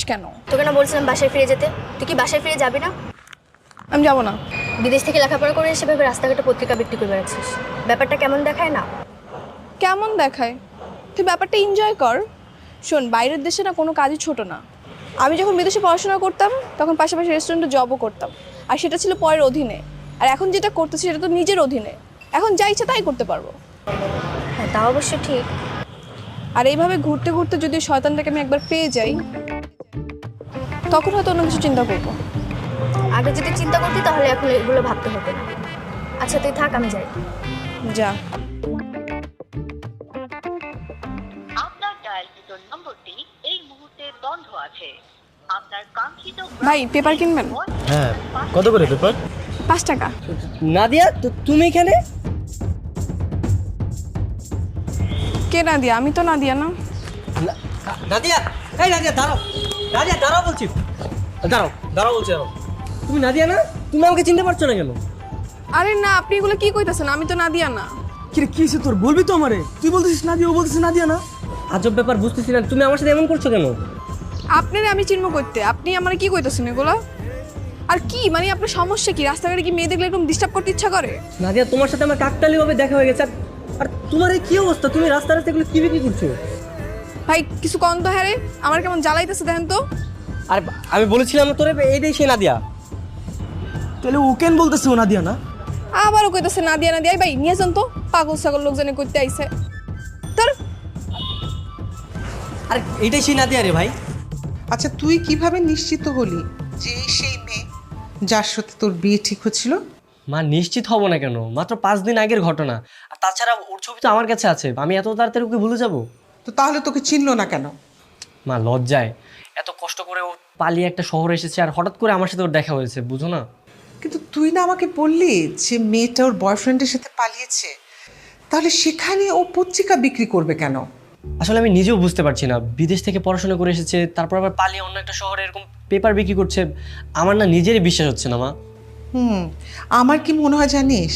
কেন? তোকে না বলছিলাম বাসায় ফিরে যেতে, তুই কি বাসায় ফিরে যাবি না? আমি যাবো না। বিদেশ থেকে লেখাপড়া করে সেভাবে রাস্তাঘাটে পত্রিকা বিক্রি করে বেড়াচ্ছিস, ব্যাপারটা কেমন দেখায় না? কেমন দেখায়? তুই ব্যাপারটা এনজয় কর। শোন, বাইরের দেশে না কোনো কাজই ছোট না। আমি যখন বিদেশে পড়াশোনা করতাম তখন পাশাপাশি রেস্টুরেন্টে জবও করতাম, আর সেটা ছিল পরের অধীনে। আর এখন যেটা করতেছি সেটা তো নিজের অধীনে, এখন যা ইচ্ছা তাই করতে পারবো। হ্যাঁ, তা অবশ্য ঠিক। আর এইভাবে ঘুরতে ঘুরতে যদি শয়তানটাকে আমি একবার পেয়ে যাই, তখন হয়তো অন্য কিছু চিন্তা করবো। আগে যদি চিন্তা করতি তাহলে এখন এগুলো ভাবতে হতো না। আচ্ছা তুই থাক, আমি যাই। যা। আপনার ডায়ালকৃত নম্বরটি এই মুহূর্তে বন্ধ আছে। আপনার কাঙ্ক্ষিত ভাই, পেপার কিনবেন? হ্যাঁ, কত করে পেপার? 5 টাকা। নাদিয়া, তুমি এখানে? কে নাদিয়া? আমি তো নাদিয়া না। নাদিয়া, এই নাদিয়া দাঁড়াও। নাদিয়া দাঁড়াও বলছি। দাঁড়াও দাঁড়াও বলছি, দাঁড়াও। তুমি নাদিয়া না? তুমি আমাকে চিনতে পারছো না কেন? আরে না, আপনি এগুলো কি কইতাছেন? আমি তো নাদিয়া না। কিরে কি হয়েছে তোর? বলবি তো আমারে? তুই বলতেছিস নাদিয়া, ও বলতেছিস নাদিয়া না। আজব ব্যাপার, বুঝতেছি না তুমি আমার সাথে এমন করছো কেন? আপনারে আমি চিনব করতে, আপনি আমার কি কইতাছেন এগুলো? আর কি মানে আপনার সমস্যা কি? রাস্তাঘাটে কি মেয়ে দেখলে এরকম ডিস্টার্ব করতে ইচ্ছা করে? নাদিয়া, তোমার সাথে আমার কাকতালীয়ভাবে দেখা হয়ে গেছে। আর তোমার এই কি অবস্থা? তুমি রাস্তা রাস্তা এগুলো কি বিক্রি করছো? ভাই কিছু কম তো, হ্যাঁ রে, আমার কেমন জ্বালাইতেছে দেখেন তো। আর আমি বলেছিলাম তোরে এইটাই সে নাদিয়া। তাহলে ও কেন বলতেছে ও নাদিয়া না? আবারও কইতাছে নাদিয়া নাদিয়া। এই ভাই নিয়ে যান তো, পাগল ছাগল লোকজনে করতে আইছে। তোর আর এইটাই সেই নাদিয়া রে ভাই। আচ্ছা, তুই কিভাবে নিশ্চিত হলি যে সেই মেয়ে যার সাথে তোর বিয়ে ঠিক হচ্ছিল? মা, নিশ্চিত হব না কেন? মাত্র 5 দিন আগের ঘটনা। আর তাছাড়া ওর ছবি তো আমার কাছে আছে, আমি এত তাড়াতাড়ি ওকে ভুলে যাব? তো তাহলে তোকে চিনলো না কেন? মা, লজ্জায়। এত কষ্ট করে ও পালিয়ে একটা শহরে এসেছে, আর হঠাৎ করে আমার সাথে ওর দেখা হয়েছে, বুঝো না? কিন্তু তুই না আমাকে বললি যে মেয়েটা ওর বয়ফ্রেন্ডের সাথে পালিয়েছে, তাহলে সেখানে ও পত্রিকা বিক্রি করবে কেন? আসলে আমি নিজেও বুঝতে পারছি না, বিদেশ থেকে পড়াশোনা করে এসেছে, তারপর আবার পালিয়ে অন্য একটা শহরে এরকম পেপার বিক্রি করছে। আমার না নিজেরই বিশ্বাস হচ্ছে না মা। আমার কি মনে হয় জানিস,